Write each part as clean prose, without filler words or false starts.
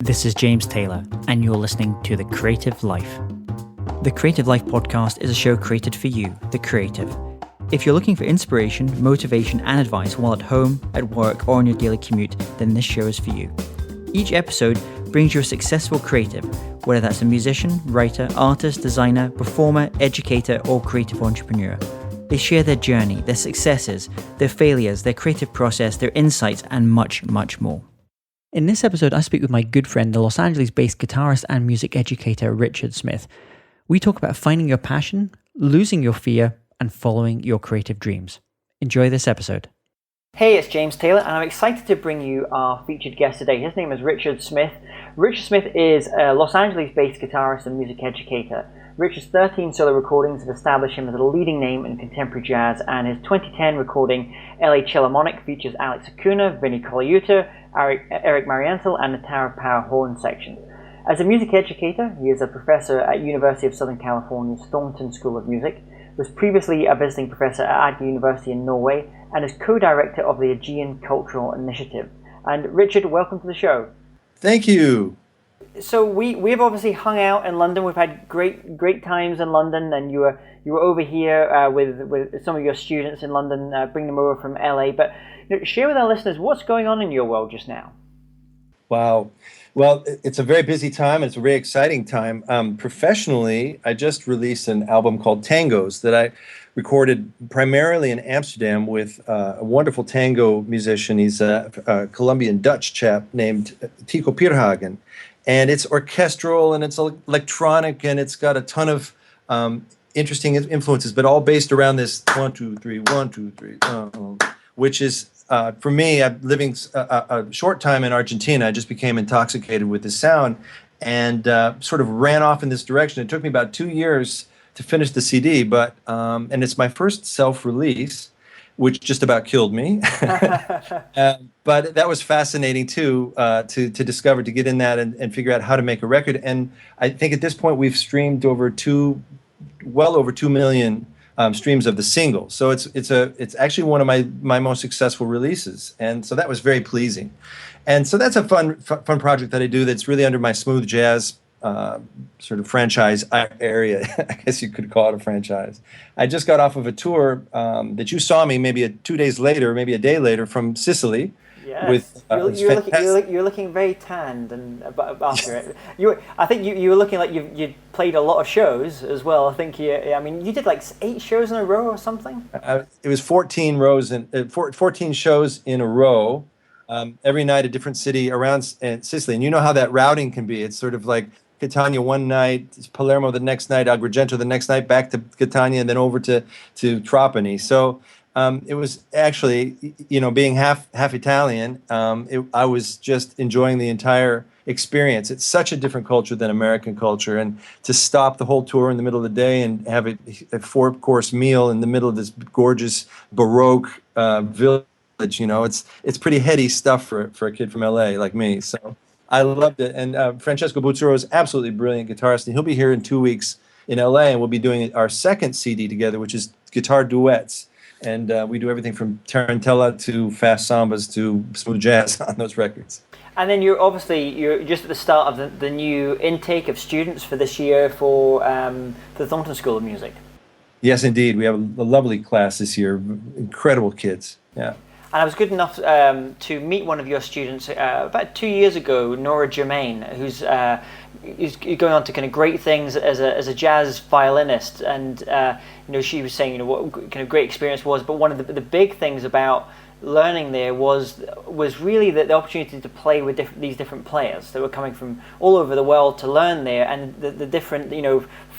This is James Taylor, and you're listening to The Creative Life. The Creative Life podcast is a show created for you, the creative. If you're looking for inspiration, motivation, and advice while at home, at work, or on your daily commute, then this show is for you. Each episode brings you a successful creative, whether that's a musician, writer, artist, designer, performer, educator, or creative entrepreneur. They share their journey, their successes, their failures, their creative process, their insights, and much, much more. In this episode, I speak with my good friend, the Los Angeles-based guitarist and music educator, Richard Smith. We talk about finding your passion, losing your fear, and following your creative dreams. Enjoy this episode. Hey, it's James Taylor, and I'm excited to bring you our featured guest today. His name is Richard Smith. Richard Smith is a Los Angeles-based guitarist and music educator. Richard's 13 solo recordings have established him as a leading name in contemporary jazz, and his 2010 recording, LA Philharmonic, features Alex Acuna, Vinnie Colaiuta, Eric Marienthal, and the Tower of Power horn sections. As a music educator, he is a professor at University of Southern California's Thornton School of Music, was previously a visiting professor at Agder University in Norway, and is co-director of the Aegean Cultural Initiative. And Richard, welcome to the show. Thank you. So we've obviously hung out in London. We've had great times in London, and you were over here with some of your students in London, bringing them over from LA. But share with our listeners what's going on in your world just now. Wow. Well, it's a very busy time. It's a very exciting time. Professionally, I just released an album called Tangos that I recorded primarily in Amsterdam with a wonderful tango musician. He's a Colombian Dutch chap named Tico Pierhagen. And it's orchestral and it's electronic and it's got a ton of interesting influences, but all based around this 1, 2, 3, 1, 2, 3, which is, for me, I'm living a short time in Argentina. I just became intoxicated with the sound and sort of ran off in this direction. It took me about 2 years to finish the CD, but and it's my first self-release, which just about killed me. But that was fascinating too, to discover, to get in that and figure out how to make a record. And I think at this point we've streamed well over 2 million streams of the single. So it's actually one of my most successful releases, and so that was very pleasing. And so that's a fun project that I do that's really under my smooth jazz sort of franchise area. I guess you could call it a franchise. I just got off of a tour that you saw me maybe 2 days later, maybe a day later, from Sicily. Yes, you're looking very tanned, and after it, I think you were looking like you played a lot of shows as well. I think you did like 8 shows in a row or something. It was 14 shows in a row, every night a different city around Sicily. And you know how that routing can be. It's sort of like Catania one night, Palermo the next night, Agrigento the next night, back to Catania, and then over to Trapani. So it was actually, being half Italian, I was just enjoying the entire experience. It's such a different culture than American culture, and to stop the whole tour in the middle of the day and have a 4-course meal in the middle of this gorgeous Baroque village, it's pretty heady stuff for a kid from LA like me. So I loved it. And Francesco Buzzuro is absolutely brilliant guitarist, and he'll be here in 2 weeks in LA, and we'll be doing our second CD together, which is guitar duets. And we do everything from tarantella to fast sambas to smooth jazz on those records. And then you're just at the start of the new intake of students for this year for the Thornton School of Music. Yes, indeed. We have a lovely class this year. Incredible kids. Yeah. And I was good enough to meet one of your students about 2 years ago, Nora Germain, who's going on to kind of great things as a jazz violinist. And she was saying what kind of great experience was. But one of the big things about learning there was really the opportunity to play with these different players that were coming from all over the world to learn there, and the different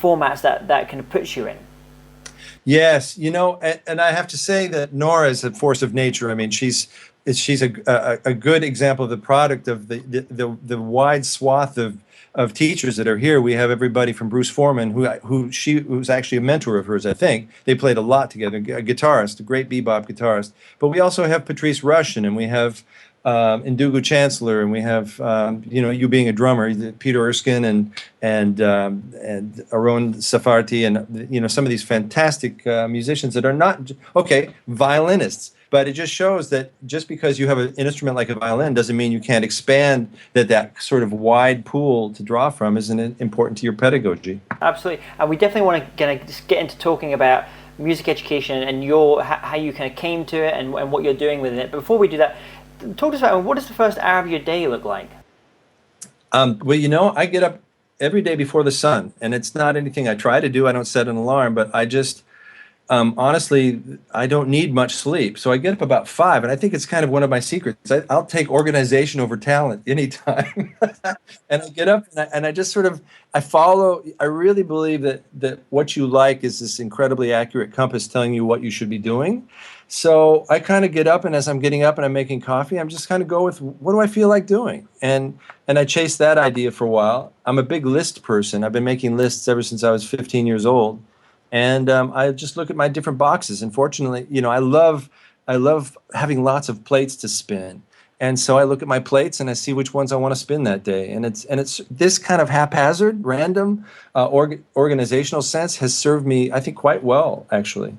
formats that kind of puts you in. Yes, and I have to say that Nora is a force of nature. I mean, she's a good example of the product of the wide swath of teachers that are here. We have everybody from Bruce Foreman, who's actually a mentor of hers, I think. They played a lot together, a guitarist, a great bebop guitarist. But we also have Patrice Rushen, and we have Ndugu Chancellor, and we have you being a drummer, Peter Erskine and Aron Safarti, and some of these fantastic musicians that are not violinists, But it just shows that just because you have an instrument like a violin doesn't mean you can't expand that sort of wide pool to draw from isn't important to your pedagogy. Absolutely, and we definitely want to just get into talking about music education and how you kind of came to it and what you're doing with it. But before we do that, talk to us about what does the first hour of your day look like? Well, I get up every day before the sun, and it's not anything I try to do. I don't set an alarm, but I just honestly, I don't need much sleep. So I get up about 5, and I think it's kind of one of my secrets. I'll take organization over talent anytime. And I get up and I just sort of, I follow, I really believe that what you like is this incredibly accurate compass telling you what you should be doing. So I kind of get up, and as I'm getting up and I'm making coffee, I'm just kind of go with what do I feel like doing? And I chase that idea for a while. I'm a big list person. I've been making lists ever since I was 15 years old. And I just look at my different boxes. And fortunately, I love having lots of plates to spin. And so I look at my plates and I see which ones I want to spin that day. And it's this kind of haphazard, random, organizational sense has served me, I think, quite well, actually.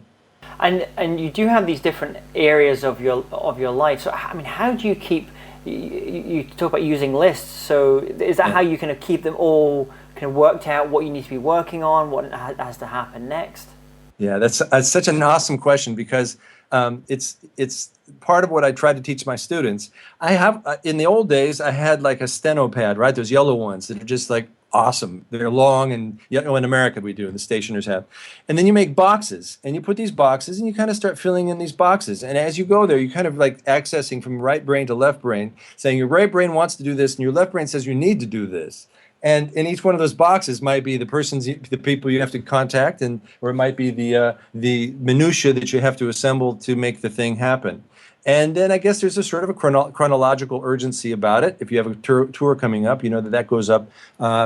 And you do have these different areas of your life. So I mean, how do you keep? You talk about using lists. So is that how you kind of keep them all kind of worked out? What you need to be working on, what has to happen next? Yeah, that's such an awesome question because it's part of what I try to teach my students. I have in the old days I had like a steno pad, right? Those yellow ones that are just like awesome. They're long, and in America we do, and the stationers have. And then you make boxes, and you put these boxes, and you kind of start filling in these boxes. And as you go there, you kind of like accessing from right brain to left brain, saying your right brain wants to do this, and your left brain says you need to do this. And in each one of those boxes might be the people you have to contact, or it might be the minutia that you have to assemble to make the thing happen. And then I guess there's a sort of a chronological urgency about it. If you have a tour coming up, that goes up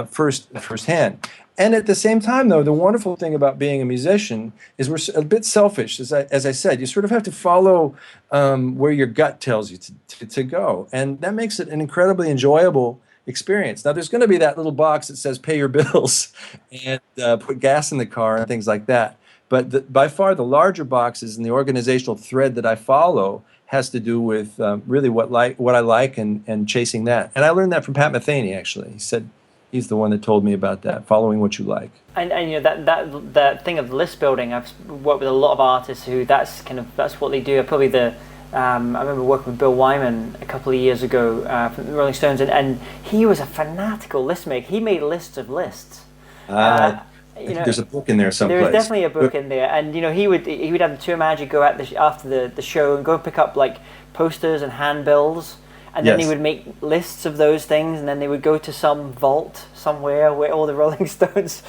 firsthand. And at the same time, though, the wonderful thing about being a musician is we're a bit selfish. As I said, you sort of have to follow where your gut tells you to go. And that makes it an incredibly enjoyable experience. Now, there's going to be that little box that says pay your bills and put gas in the car and things like that. But by far the larger boxes and the organizational thread that I follow has to do with really what I like and chasing that. And I learned that from Pat Metheny, actually. He said he's the one that told me about that, following what you like. And that thing of list building, I've worked with a lot of artists who that's what they do. Probably I remember working with Bill Wyman a couple of years ago from the Rolling Stones, and he was a fanatical list maker. He made lists of lists. There's a book in there someplace. There's definitely a book in there, and he would have the tour manager go out after the show and go pick up like posters and handbills, and then he would make lists of those things, and then they would go to some vault somewhere where all the Rolling Stones.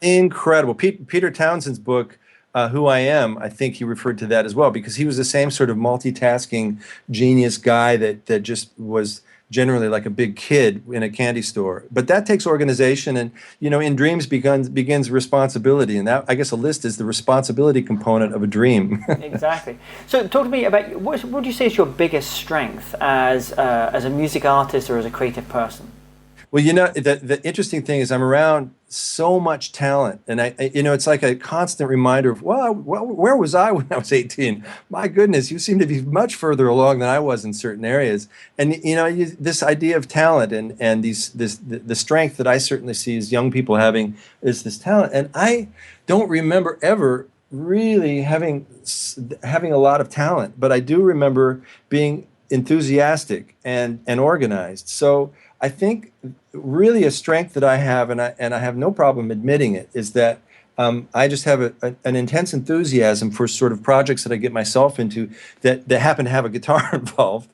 Incredible. Peter Townsend's book, Who I Am, I think he referred to that as well, because he was the same sort of multitasking genius guy that just was generally like a big kid in a candy store. But that takes organization, and in dreams begins responsibility, and that, I guess, a list is the responsibility component of a dream. Exactly. So talk to me about what would you say is your biggest strength as a music artist or as a creative person? Well, the interesting thing is I'm around so much talent, and it's like a constant reminder of, well, where was I when I was 18? My goodness, you seem to be much further along than I was in certain areas. And this idea of talent and the strength that I certainly see as young people having is this talent. And I don't remember ever really having a lot of talent, but I do remember being enthusiastic and organized. So I think really a strength that I have, and I have no problem admitting it, is that I just have an intense enthusiasm for sort of projects that I get myself into that happen to have a guitar involved.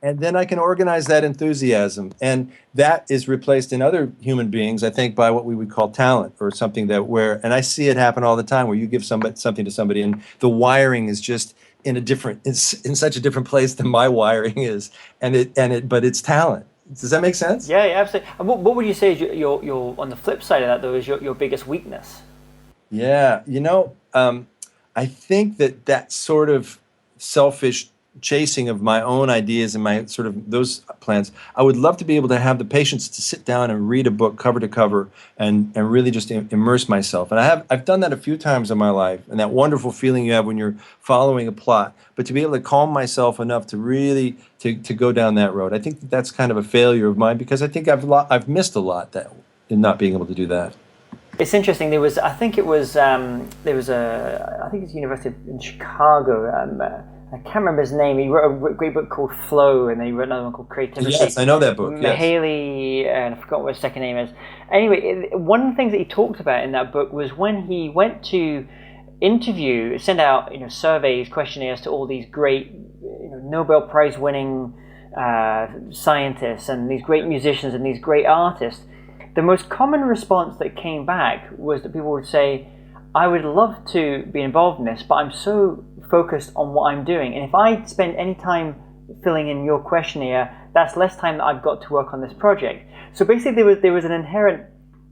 And then I can organize that enthusiasm. And that is replaced in other human beings, I think, by what we would call talent, or something and I see it happen all the time, where you give something to somebody and the wiring is just in such a different place than my wiring is. But it's talent. Does that make sense? Yeah, absolutely. And what would you say is your on the flip side of that, though, is your biggest weakness? Yeah, I think that sort of selfish chasing of my own ideas and my sort of those plans, I would love to be able to have the patience to sit down and read a book cover to cover and really just immerse myself. And I've done that a few times in my life, and that wonderful feeling you have when you're following a plot. But to be able to calm myself enough to really to go down that road, I think that's kind of a failure of mine, because I think I've missed a lot that in not being able to do that. It's interesting. There was, I think it was, there was I think it's University in Chicago. I can't remember his name. He wrote a great book called Flow, and then he wrote another one called Creativity. Yes, I know that book. Yes. Haley, and I forgot what his second name is. Anyway, one of the things that he talked about in that book was when he went to send out surveys, questionnaires to all these great Nobel Prize winning scientists and these great musicians and these great artists. The most common response that came back was that people would say, I would love to be involved in this, but I'm so focused on what I'm doing. And if I spend any time filling in your questionnaire, that's less time that I've got to work on this project. So basically there was an inherent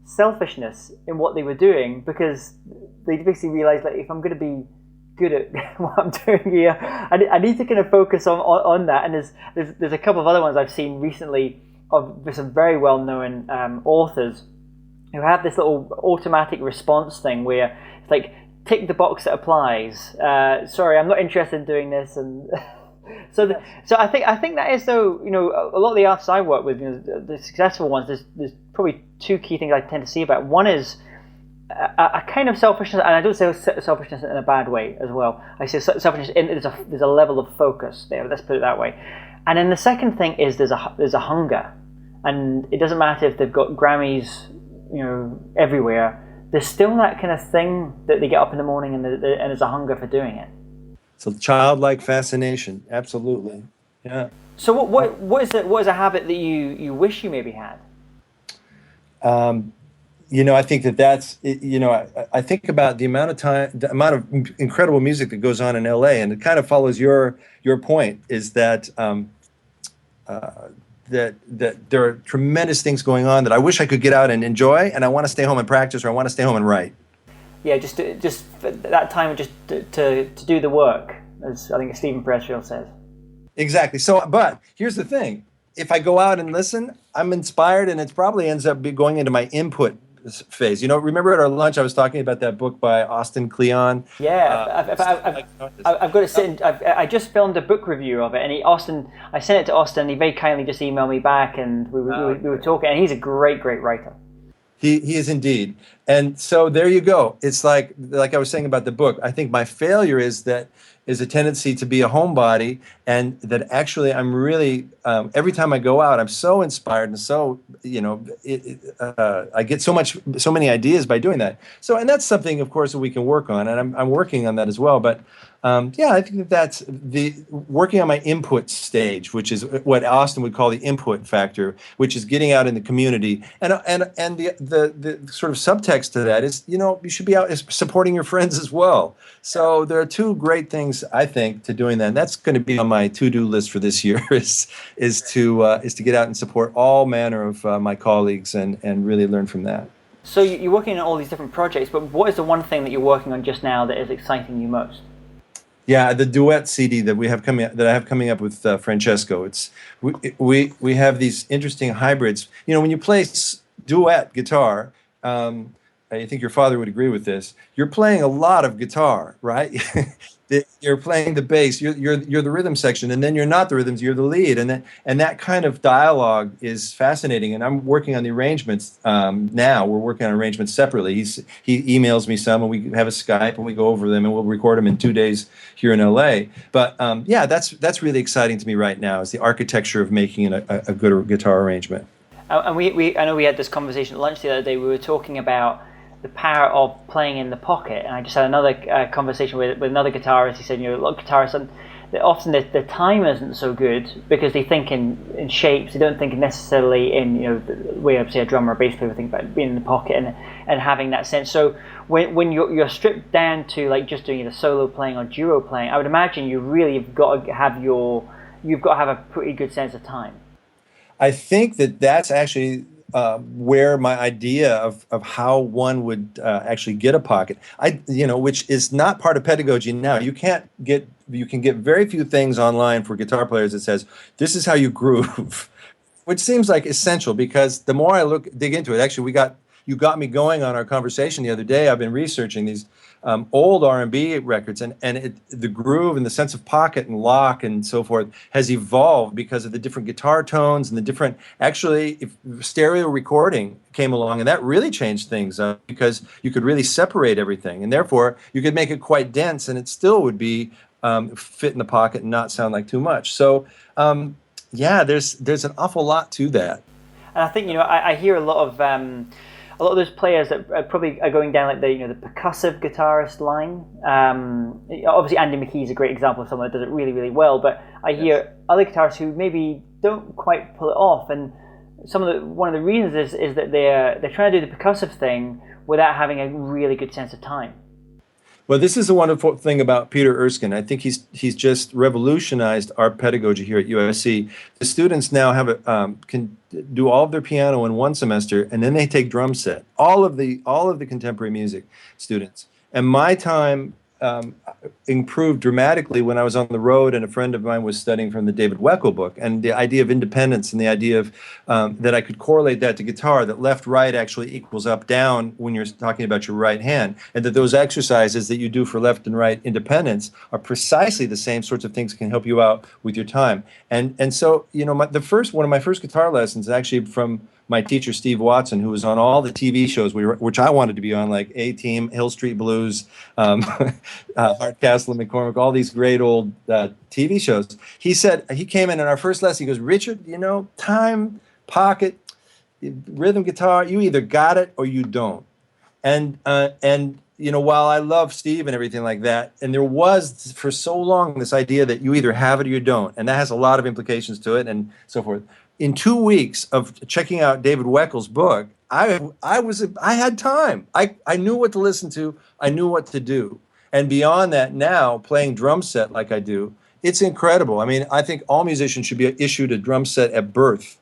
selfishness in what they were doing, because they basically realized that if I'm going to be good at what I'm doing here, I need to kind of focus on that. And there's a couple of other ones I've seen recently of some very well-known authors who have this little automatic response thing where it's like, tick the box that applies. Sorry, I'm not interested in doing this, and so I think that is, though, a lot of the artists I work with, the successful ones. There's probably two key things I tend to see about. One is a kind of selfishness, and I don't say selfishness in a bad way as well. I say selfishness there's a level of focus there. Let's put it that way. And then the second thing is there's a hunger. And it doesn't matter if they've got Grammys, everywhere. There's still that kind of thing that they get up in the morning and there's a hunger for doing it. It's a childlike fascination, absolutely. Yeah. So what is a habit that you wish you maybe had? I think that's I think about the amount of incredible music that goes on in LA, and it kind of follows your point, is that that there are tremendous things going on that I wish I could get out and enjoy, and I want to stay home and practice, or I want to stay home and write. Yeah, just that time just to do the work, as I think Stephen Pressfield says. Exactly. So, but here's the thing: if I go out and listen, I'm inspired, and it probably ends up going into my input phase. Remember at our lunch I was talking about that book by Austin Kleon? Yeah, I've got to sit. I just filmed a book review of it, and I sent it to Austin. He very kindly just emailed me back, and we were talking. And he's a great writer. He is indeed. And so there you go. It's like I was saying about the book. I think my failure is a tendency to be a homebody, and that actually I'm really every time I go out, I'm so inspired and so I get so many ideas by doing that. So, and that's something, of course, that we can work on, and I'm working on that as well. But I think that's the working on my input stage, which is what Austin would call the input factor, which is getting out in the community, and the sort of subtext to that is you should be out supporting your friends as well. So there are two great things, I think, to doing that. And that's going to be on my to-do list for this year is to get out and support all manner of my colleagues and really learn from that. So you're working on all these different projects, but what is the one thing that you're working on just now that is exciting you most? Yeah, the duet CD that I have coming up with Francesco. We have these interesting hybrids. When you play duet guitar, I think your father would agree with this. You're playing a lot of guitar, right? You're playing the bass. You're the rhythm section, and then you're not the rhythms. You're the lead, and that kind of dialogue is fascinating. And I'm working on the arrangements now. We're working on arrangements separately. He emails me some, and we have a Skype, and we go over them, and we'll record them in 2 days here in LA. But that's really exciting to me right now, is the architecture of making a good guitar arrangement. And I know we had this conversation at lunch the other day. We were talking about the power of playing in the pocket, and I just had another conversation with another guitarist. He said, a lot of guitarists, often the time isn't so good because they think in shapes. They don't think necessarily in the way I'd say a drummer or bass player would think about being in the pocket and having that sense. So when you're stripped down to like just doing either solo playing or duo playing, I would imagine you really have got to have a pretty good sense of time. I think that's actually where my idea of how one would actually get a pocket, which is not part of pedagogy now. You can get very few things online for guitar players that says this is how you groove, which seems like essential, because the more I dig into it, actually you got me going on our conversation the other day. I've been researching these old R&B records, and the groove and the sense of pocket and lock and so forth has evolved because of the different guitar tones and the different, actually, if stereo recording came along, and that really changed things because you could really separate everything, and therefore you could make it quite dense, and it still would be fit in the pocket and not sound like too much. So yeah, there's an awful lot to that. And I think, I hear a lot of those players that probably are going down like the percussive guitarist line. Obviously, Andy McKee's a great example of someone that does it really, really well. But I hear other guitarists who maybe don't quite pull it off, and one of the reasons is that they're trying to do the percussive thing without having a really good sense of time. Well, this is the wonderful thing about Peter Erskine. I think he's just revolutionized our pedagogy here at USC. The students now can do all of their piano in one semester, and then they take drum set. All of the contemporary music students. And my time improved dramatically when I was on the road, and a friend of mine was studying from the David Weckl book, and the idea of independence, and the idea of that I could correlate that to guitar, that left-right actually equals up-down when you're talking about your right hand, and that those exercises that you do for left and right independence are precisely the same sorts of things that can help you out with your time. And so, one of my first guitar lessons actually from my teacher, Steve Watson, who was on all the TV shows which I wanted to be on, like A-Team, Hill Street Blues, Hardcastle and McCormick, all these great old TV shows. He said, he came in our first lesson, he goes, Richard, time, pocket, rhythm guitar, you either got it or you don't. And while I love Steve and everything like that, and there was for so long this idea that you either have it or you don't, and that has a lot of implications to it and so forth. In 2 weeks of checking out David Weckle's book, I had time. I knew what to listen to. I knew what to do. And beyond that, now playing drum set like I do, it's incredible. I mean, I think all musicians should be issued a drum set at birth.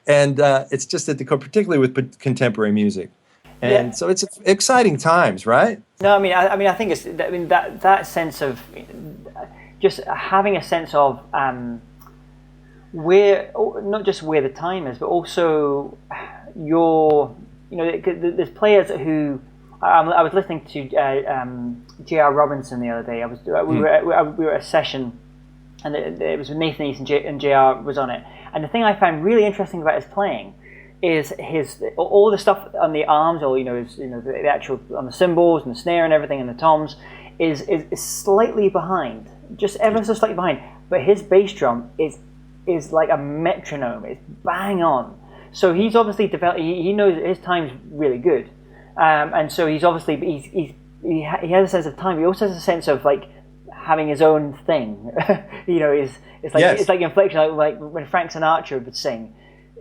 And it's just that, particularly with contemporary music. And so it's exciting times, right? No, I think it's. That sense of just having a sense of where, not just where the time is, but also there's players who. I was listening to J.R. Robinson the other day. We were at a session, and it was with Nathan East and J.R. was on it. And the thing I found really interesting about his playing is all the stuff on the arms, or the actual on the cymbals and the snare and everything and the toms is slightly behind, just ever so slightly behind. But his bass drum is like a metronome. It's bang on. So he's obviously developed. He knows his time's really good, and so he's obviously he has a sense of time. He also has a sense of like having his own thing. It's like inflection, like when Frank Sinatra would sing.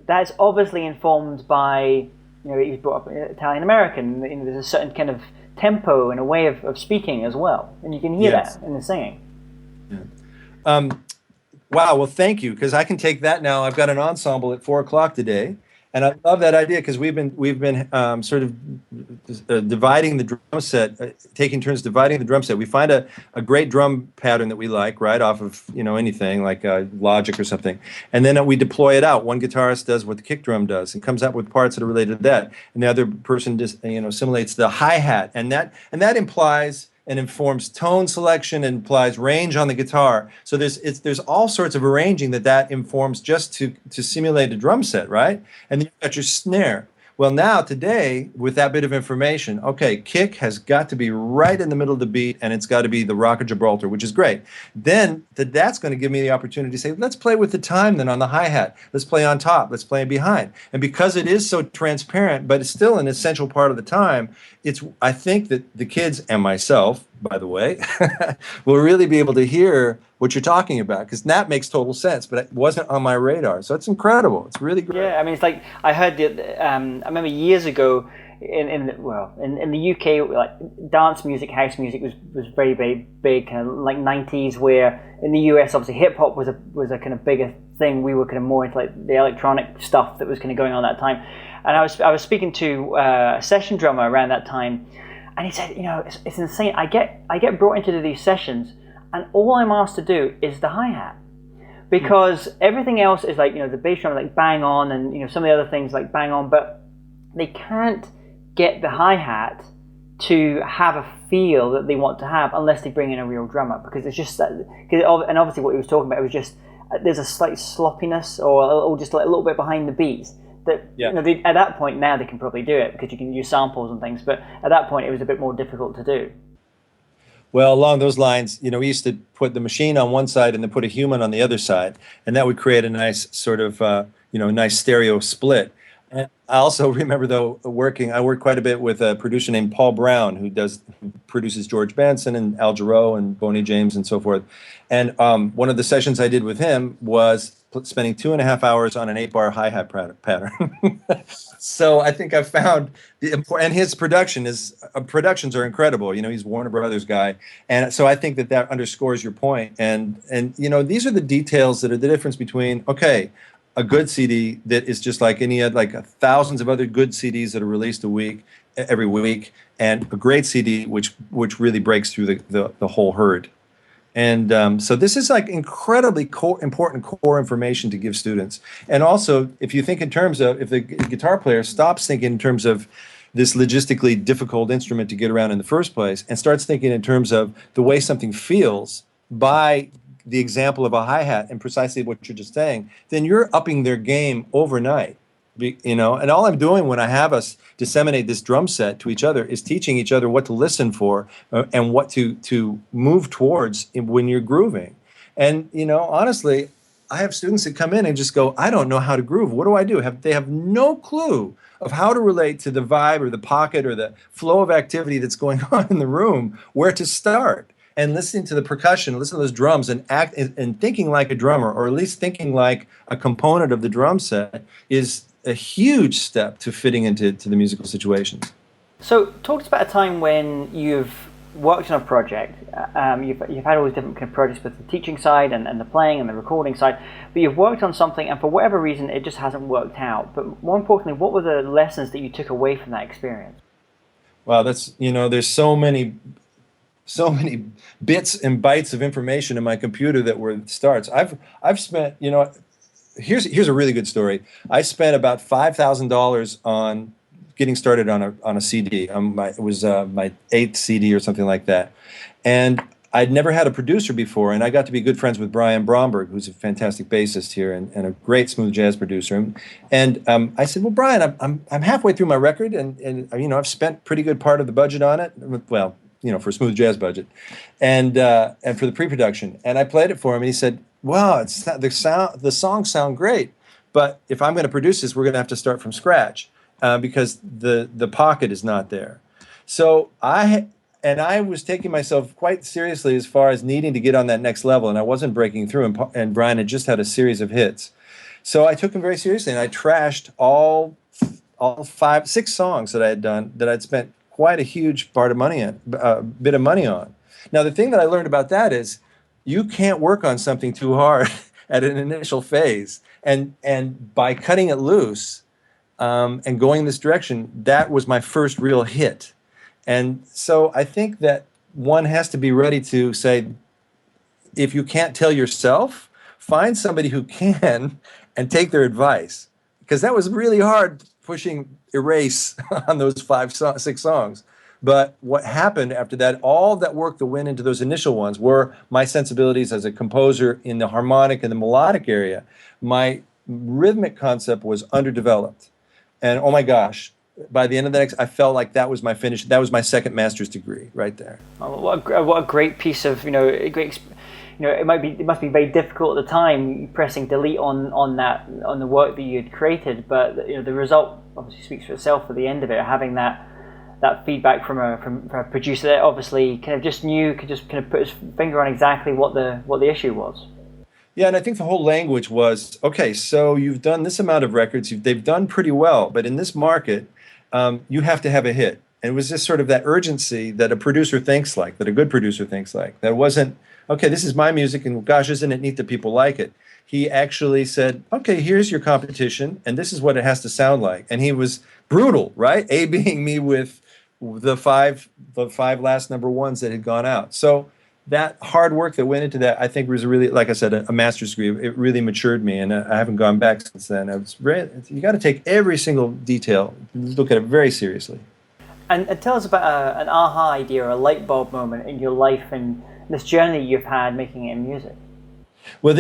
That's obviously informed by, he was brought up Italian American. There's a certain kind of tempo and a way of speaking as well, and you can hear that in the singing. Yeah. Wow. Well, thank you, because I can take that now. I've got an ensemble at 4:00 today, and I love that idea, because we've been sort of dividing the drum set, taking turns dividing the drum set. We find a great drum pattern that we like, right off of anything like Logic or something, and then we deploy it out. One guitarist does what the kick drum does and comes up with parts that are related to that, and the other person just simulates the hi-hat, and that implies and informs tone selection and implies range on the guitar. So there's all sorts of arranging that informs just to simulate a drum set, right? And then you've got your snare. Well, now today, with that bit of information, okay, kick has got to be right in the middle of the beat, and it's got to be the Rock of Gibraltar, which is great. Then that's going to give me the opportunity to say, let's play with the time then on the hi-hat. Let's play on top. Let's play behind. And because it is so transparent, but it's still an essential part of the time, I think that the kids, and myself, by the way, will really be able to hear what you're talking about, because that makes total sense, but it wasn't on my radar. So it's incredible. It's really great. Yeah, it's like I heard I remember years ago in the UK, like dance music, house music was very, very big, kind of like 90s, where in the US obviously hip hop was a kind of bigger thing. We were kind of more into like the electronic stuff that was kind of going on at that time. And I was speaking to a session drummer around that time, and he said, you know, it's insane. I get brought into these sessions, and all I'm asked to do is the hi-hat, because everything else is like, you know, the bass drum like bang on, and you know, some of the other things like bang on, but they can't get the hi-hat to have a feel that they want to have unless they bring in a real drummer, because it's just that, and obviously what he was talking about, it was just there's a slight sloppiness or just like a little bit behind the beats that, you know, at that point now they can probably do it because you can use samples and things, but at that point it was a bit more difficult to do. Well, along those lines, you know, we used to put the machine on one side and then put a human on the other side, and that would create a nice sort of, you know, nice stereo split. And I also remember, though, I worked quite a bit with a producer named Paul Brown, who produces George Benson and Al Jarreau and Boney James and so forth. And one of the sessions I did with him was spending 2.5 hours on an 8-bar hi-hat pattern. So I think I found and his productions are incredible. You know, he's a Warner Brothers guy, and so I think that underscores your point. And you know, these are the details that are the difference between a good CD that is just like any other, like thousands of other good CDs that are released every week, and a great CD which really breaks through the whole herd. And so this is like incredibly important core information to give students. And also, if you think in terms of, if the guitar player stops thinking in terms of this logistically difficult instrument to get around in the first place and starts thinking in terms of the way something feels by the example of a hi-hat and precisely what you're just saying, then you're upping their game overnight. You know, and all I'm doing when I have us disseminate this drum set to each other is teaching each other what to listen for and what to move towards when you're grooving. And, you know, honestly, I have students that come in and just go, I don't know how to groove. What do I do? They have no clue of how to relate to the vibe or the pocket or the flow of activity that's going on in the room, where to start. And listening to the percussion, listening to those drums, and act and thinking like a drummer, or at least thinking like a component of the drum set, is a huge step to fitting into the musical situations. So, talk to us about a time when you've worked on a project. You've had all these different kind of projects with the teaching side and the playing and the recording side, but you've worked on something and for whatever reason it just hasn't worked out. But more importantly, what were the lessons that you took away from that experience? Wow, that's, you know, there's so many bits and bytes of information in my computer that were starts. I've spent, you know, here's a really good story. I spent about $5,000 on getting started on a CD. It was my 8th CD or something like that, and I'd never had a producer before. And I got to be good friends with Brian Bromberg, who's a fantastic bassist here and a great smooth jazz producer. And I said, well, Brian, I'm halfway through my record, and you know, I've spent pretty good part of the budget on it. Well, you know, for smooth jazz budget, and for the pre-production. And I played it for him, and he said, "Wow, the songs sound great, but if I'm going to produce this, we're going to have to start from scratch because the pocket is not there." So I was taking myself quite seriously as far as needing to get on that next level, and I wasn't breaking through. And Brian had just had a series of hits, so I took him very seriously, and I trashed all 6 songs that I had done that I'd spent quite a huge bit of money on. Now, the thing that I learned about that is you can't work on something too hard at an initial phase. And by cutting it loose and going in this direction, that was my first real hit. And so I think that one has to be ready to say, if you can't tell yourself, find somebody who can and take their advice. Because that was really hard pushing erase on those 6 songs. But what happened after that, all that work that went into those initial ones were my sensibilities as a composer in the harmonic and the melodic area. My rhythmic concept was underdeveloped. And oh my gosh, by the end of the next, I felt like that was my finish. That was my second master's degree right there. Oh, what a great piece of, you know, it must be very difficult at the time pressing delete on the work that you had created, but you know, the result obviously speaks for itself at the end of it, having that feedback from a producer that obviously kind of could just kind of put his finger on exactly what the issue was. Yeah, and I think the whole language was, okay, so you've done this amount of records, they've done pretty well, but in this market, you have to have a hit. And it was just sort of that urgency that a producer thinks like, that a good producer thinks like. That wasn't, okay, this is my music, and gosh, isn't it neat that people like it? he actually said, okay, here's your competition, and this is what it has to sound like. And he was brutal, right? A being me with the five last number ones that had gone out. So that hard work that went into that, I think, was really, like I said, a master's degree. It really matured me, and I haven't gone back since then. You got to take every single detail, look at it very seriously. And tell us about an aha idea or a light bulb moment in your life and this journey you've had making it in music. Well,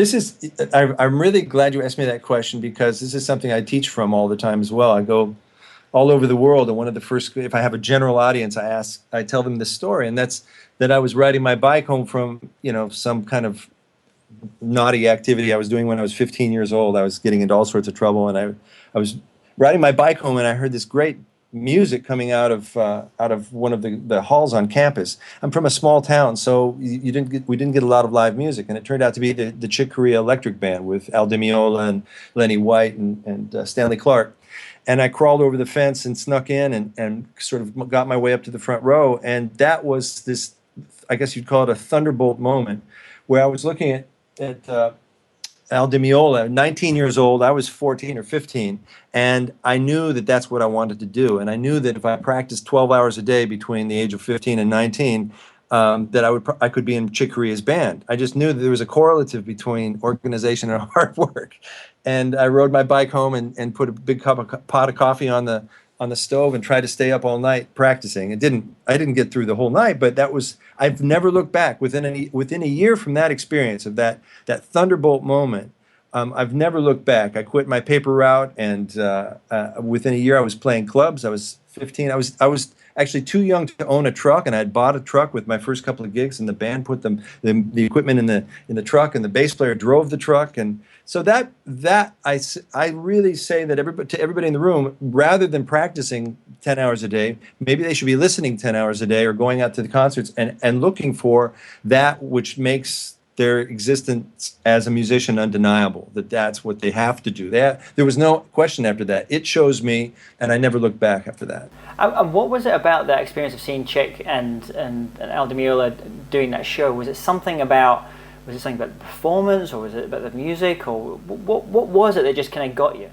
I'm really glad you asked me that question, because this is something I teach from all the time as well. I go all over the world, and one of the first, if I have a general audience, I tell them this story, and that's that I was riding my bike home from, some kind of naughty activity I was doing when I was 15 years old. I was getting into all sorts of trouble, and I was riding my bike home, and I heard this great music coming out of one of the halls on campus. I'm from a small town, so we didn't get a lot of live music, and it turned out to be the Chick Corea Electric Band with Al Dimeola and Lenny White and Stanley Clarke. And I crawled over the fence and snuck in and sort of got my way up to the front row, and that was this, I guess you'd call it a Thunderbolt moment, where I was looking at Al Dimeola, 19 years old. I was 14 or 15, and I knew that that's what I wanted to do. And I knew that if I practiced 12 hours a day between the age of 15 and 19, that I could be in Chick Corea's band. I just knew that there was a correlative between organization and hard work. And I rode my bike home and put a big pot of coffee on the stove and tried to stay up all night practicing. I didn't get through the whole night, but I've never looked back. Within a year from that experience of that Thunderbolt moment, I've never looked back. I quit my paper route, and within a year I was playing clubs. I was 15. I was actually too young to own a truck, and I had bought a truck with my first couple of gigs, and the band put the equipment in the truck, and the bass player drove the truck. And so I really say that to everybody in the room, rather than practicing 10 hours a day, maybe they should be listening 10 hours a day or going out to the concerts and looking for that which makes their existence as a musician undeniable, that's what they have to do. There was no question after that. It chose me, and I never looked back after that. And what was it about that experience of seeing Chick and Al Dimeola doing that show? Was it something about the performance, or was it about the music, or what was it that just kind of got you?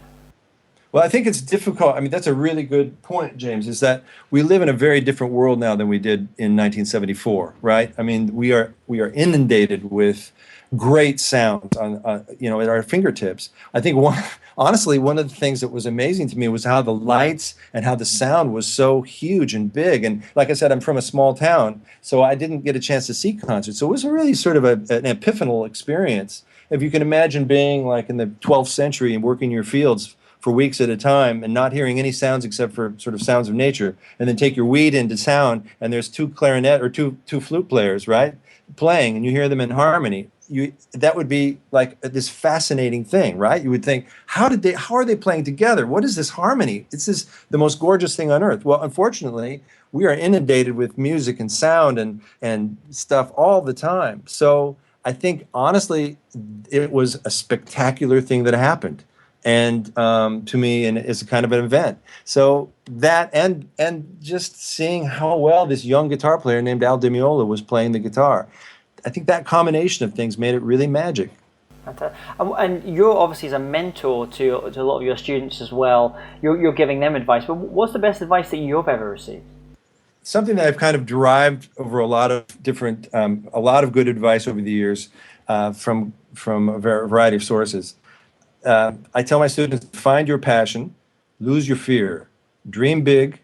Well, I think it's difficult. I mean, that's a really good point, James, is that we live in a very different world now than we did in 1974, right? I mean, we are inundated with great sounds at our fingertips. I think honestly, one of the things that was amazing to me was how the lights and how the sound was so huge and big. And like I said, I'm from a small town, so I didn't get a chance to see concerts. So it was really sort of an epiphanal experience. If you can imagine being like in the 12th century and working your fields for weeks at a time and not hearing any sounds except for sort of sounds of nature, and then take your weed into town and there's two clarinet or two flute players, right, playing, and you hear them in harmony. That would be like this fascinating thing, right? You would think, how are they playing together? What is this harmony? This is the most gorgeous thing on earth. Well, unfortunately, we are inundated with music and sound and stuff all the time. So I think, honestly, it was a spectacular thing that happened. And to me, and it's a kind of an event. So that and just seeing how well this young guitar player named Al Dimeola was playing the guitar, I think that combination of things made it really magic. And you're obviously as a mentor to a lot of your students as well. You're giving them advice. But what's the best advice that you've ever received? Something that I've kind of derived over a lot of good advice over the years from a variety of sources. I tell my students, find your passion, lose your fear, dream big,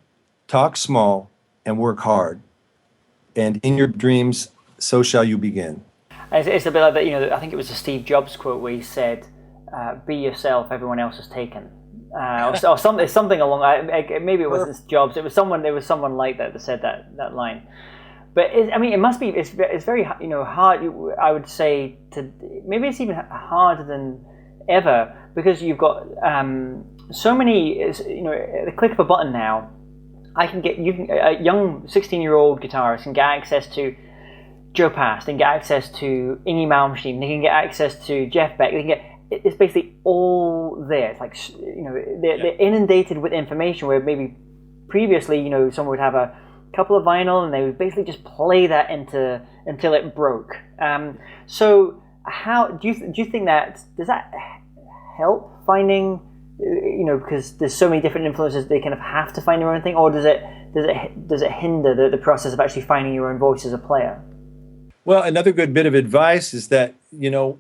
talk small, and work hard. And in your dreams, so shall you begin. It's a bit like that, I think it was a Steve Jobs quote where he said, be yourself, everyone else is taken. Or something along, maybe it wasn't Jobs, it was someone like that said that line. But it must be, it's very, hard, I would say, maybe it's even harder than ever, because you've got so many, at the click of a button now, a young 16-year-old guitarist can get access to Joe Pass, they can get access to Inge Malmsteen, they can get access to Jeff Beck, it's basically all there. It's like, they're inundated with information, where maybe previously, someone would have a couple of vinyl and they would basically just play that until it broke. So how do you think that does that help finding, because there's so many different influences, they kind of have to find their own thing, or does it hinder the process of actually finding your own voice as a player? Well, another good bit of advice is that,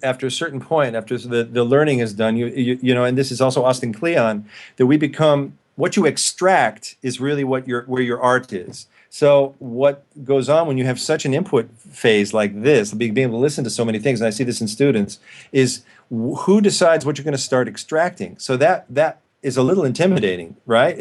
after a certain point, after the learning is done, and this is also Austin Kleon, that we become, what you extract is really where your art is. So what goes on when you have such an input phase like this, being able to listen to so many things, and I see this in students, is who decides what you're going to start extracting. So that is a little intimidating, right?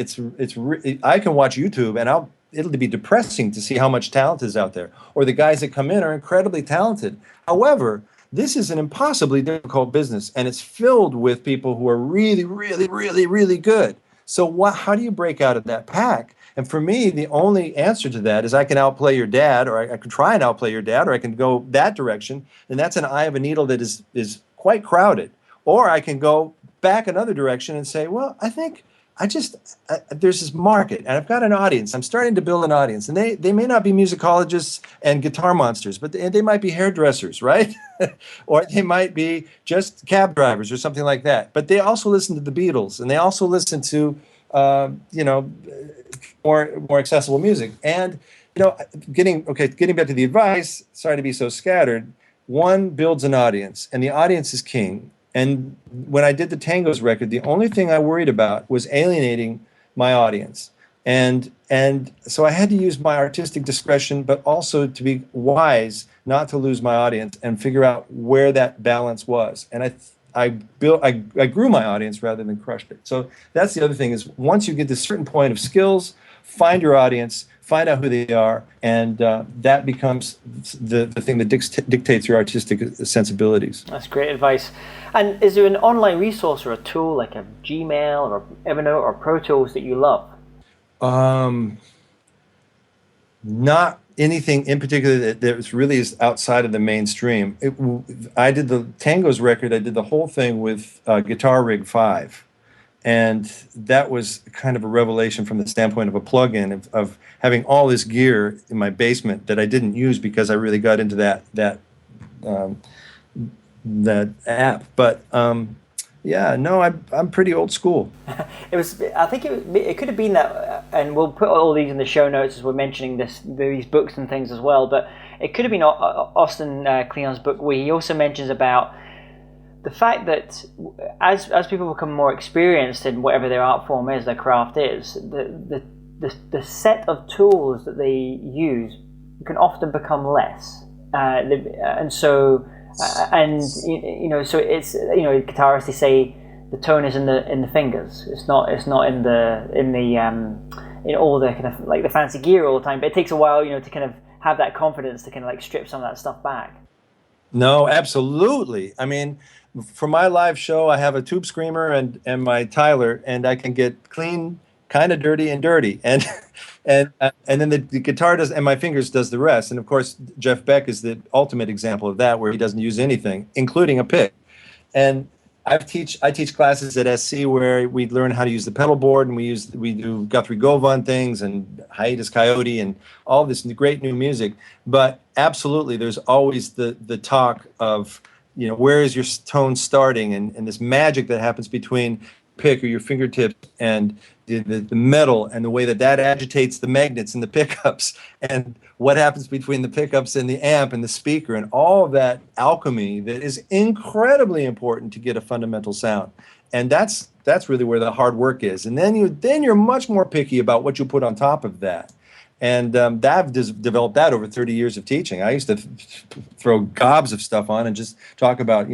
I can watch YouTube and it'll be depressing to see how much talent is out there, or the guys that come in are incredibly talented. However, this is an impossibly difficult business, and it's filled with people who are really, really, really, really good. So how do you break out of that pack? And for me, the only answer to that is I can outplay your dad, or I can try and outplay your dad, or I can go that direction, and that's an eye of a needle that is quite crowded. Or I can go back another direction and say, well, I think there's this market, and I've got an audience. I'm starting to build an audience, and they may not be musicologists and guitar monsters, but they might be hairdressers, right? Or they might be just cab drivers or something like that. But they also listen to the Beatles, and they also listen to, more accessible music. And getting back to the advice. Sorry to be so scattered. One builds an audience, and the audience is king. And when I did the Tangos record, the only thing I worried about was alienating my audience. And so I had to use my artistic discretion, but also to be wise not to lose my audience and figure out where that balance was. And I grew my audience rather than crushed it. So that's the other thing, is once you get to a certain point of skills, find your audience, find out who they are, and that becomes the thing that dictates your artistic sensibilities. That's great advice. And is there an online resource or a tool like a Gmail or Evernote or Pro Tools that you love? Not anything in particular that really is outside of the mainstream. I did the Tangos record, I did the whole thing with Guitar Rig 5. And that was kind of a revelation from the standpoint of a plug-in, of having all this gear in my basement that I didn't use because I really got into that app. But I'm pretty old school. I think it could have been that, and we'll put all these in the show notes as we're mentioning these books and things as well. But it could have been Austin Kleon's book, where he also mentions about the fact that as people become more experienced in whatever their art form is, their craft is, the set of tools that they use can often become less, and so so it's guitarists, they say the tone is in the fingers. It's not in all the kind of like the fancy gear all the time. But it takes a while, to kind of have that confidence to kind of like strip some of that stuff back. No, absolutely. I mean, for my live show, I have a tube screamer and my Tyler, and I can get clean, kind of dirty, and dirty, and then the guitar does, and my fingers does the rest. And of course, Jeff Beck is the ultimate example of that, where he doesn't use anything, including a pick. And I teach classes at SC where we learn how to use the pedal board, and we do Guthrie Govan things and Hiatus Coyote and all this great new music. But absolutely, there's always the talk of, where is your tone starting, and this magic that happens between pick or your fingertips and the metal, and the way that agitates the magnets and the pickups, and what happens between the pickups and the amp and the speaker, and all of that alchemy that is incredibly important to get a fundamental sound. And that's really where the hard work is. And then you're much more picky about what you put on top of that. And I've developed that over 30 years of teaching. I used to throw gobs of stuff on and just talk about,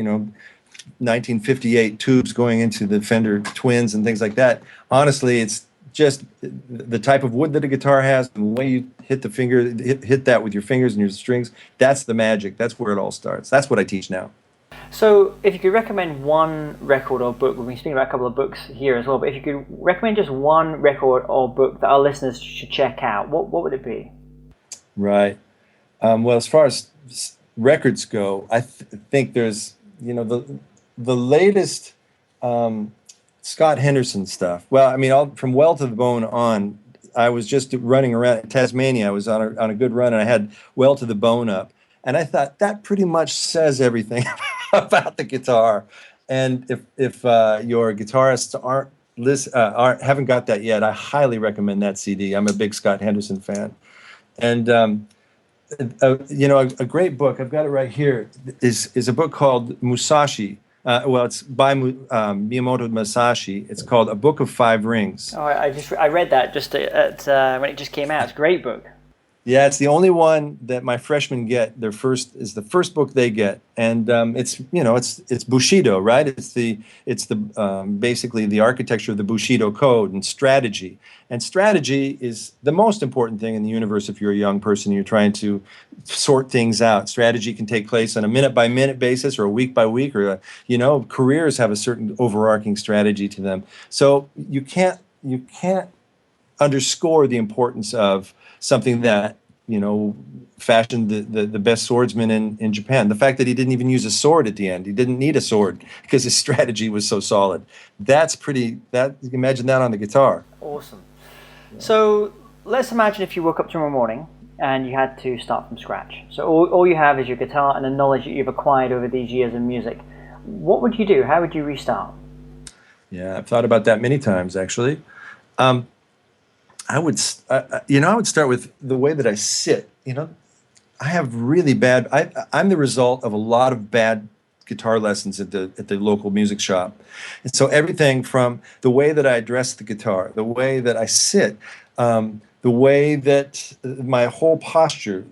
1958 tubes going into the Fender Twins and things like that. Honestly, it's just the type of wood that a guitar has, and the way you hit the finger, hit that with your fingers and your strings. That's the magic. That's where it all starts. That's what I teach now. So if you could recommend one record or book, we've been speaking about a couple of books here as well, but if you could recommend just one record or book that our listeners should check out, what would it be? Right. Well, as far as records go, I think there's, the latest Scott Henderson stuff. Well, I mean, from Well to the Bone on, I was just running around in Tasmania. I was on a good run, and I had Well to the Bone up. And I thought that pretty much says everything about the guitar. And if your guitarists haven't got that yet, I highly recommend that CD. I'm a big Scott Henderson fan. And a great book, I've got it right here, is a book called Musashi. It's by Miyamoto Musashi. It's called A Book of Five Rings. Oh, I read that just at when it just came out. It's a great book. Yeah, it's the only one that my freshmen get. The first book they get, and it's Bushido, right? It's the basically the architecture of the Bushido code and strategy. And strategy is the most important thing in the universe. If you're a young person, you're trying to sort things out. Strategy can take place on a minute by minute basis, or a week by week, or careers have a certain overarching strategy to them. So you can't underscore the importance of something that fashioned the best swordsman in Japan. The fact that he didn't even use a sword at the end. He didn't need a sword because his strategy was so solid. Imagine that on the guitar. Awesome. So let's imagine if you woke up tomorrow morning and you had to start from scratch. So all you have is your guitar and the knowledge that you've acquired over these years of music. What would you do? How would you restart? Yeah, I've thought about that many times, actually. I would start with the way that I sit. I have really bad. I'm the result of a lot of bad guitar lessons at the local music shop, and so everything from the way that I address the guitar, the way that I sit, the way that my whole posture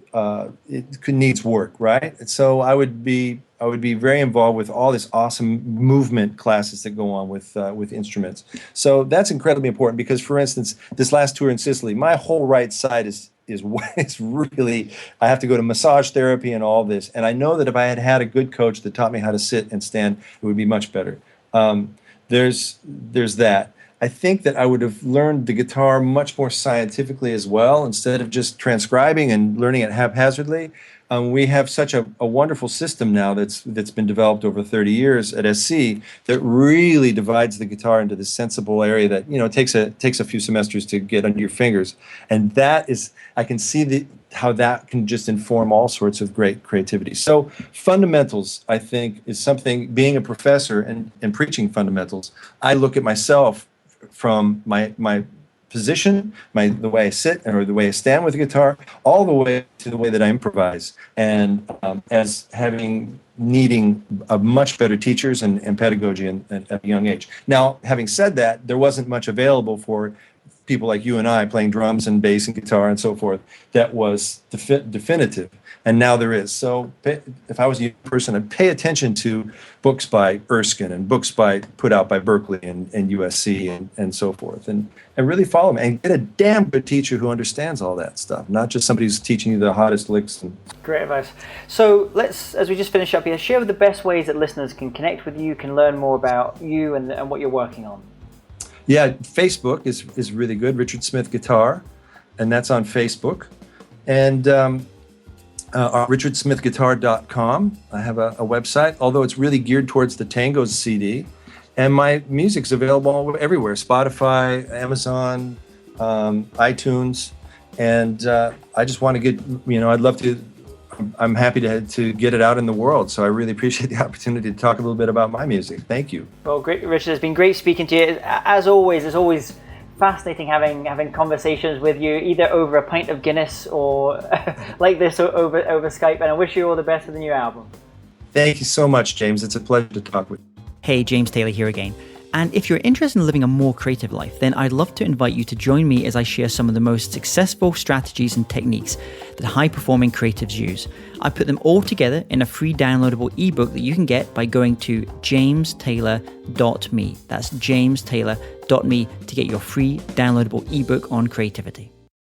needs work, right? And so I would be very involved with all this awesome movement classes that go on with instruments. So that's incredibly important because, for instance, this last tour in Sicily, my whole right side is really, I have to go to massage therapy and all this. And I know that if I had a good coach that taught me how to sit and stand, it would be much better. There's that. I think that I would have learned the guitar much more scientifically as well, instead of just transcribing and learning it haphazardly. We have such a wonderful system now that's been developed over 30 years at SC that really divides the guitar into this sensible area that takes a few semesters to get under your fingers, and that is, I can see how that can just inform all sorts of great creativity. So fundamentals, I think, is something. Being a professor and preaching fundamentals, I look at myself from my position, the way I sit or the way I stand with the guitar, all the way to the way that I improvise, and as needing much better teachers and pedagogy at a young age. Now, having said that, there wasn't much available for people like you and I playing drums and bass and guitar and so forth that was definitive. And now there is. So if I was a young person, I'd pay attention to books by Erskine and books put out by Berkeley and USC and so forth, and really follow them and get a damn good teacher who understands all that stuff, not just somebody who's teaching you the hottest licks. Great advice. So let's, as we just finish up here, share the best ways that listeners can connect with you, can learn more about you and what you're working on. Yeah, Facebook is really good, Richard Smith Guitar, and that's on Facebook. And richardsmithguitar.com. I have a website, although it's really geared towards the tangos CD. And my music's available everywhere, Spotify, Amazon, iTunes. And I just want to get, I'd love to, I'm happy to get it out in the world. So I really appreciate the opportunity to talk a little bit about my music. Thank you. Well, great, Richard. It's been great speaking to you. As always, it's always fascinating having conversations with you, either over a pint of Guinness or like this over Skype. And I wish you all the best with the new album. Thank you so much, James. It's a pleasure to talk with you. Hey, James Taylor here again. And if you're interested in living a more creative life, then I'd love to invite you to join me as I share some of the most successful strategies and techniques that high-performing creatives use. I put them all together in a free downloadable ebook that you can get by going to jamestaylor.me. That's jamestaylor.me to get your free downloadable ebook on creativity.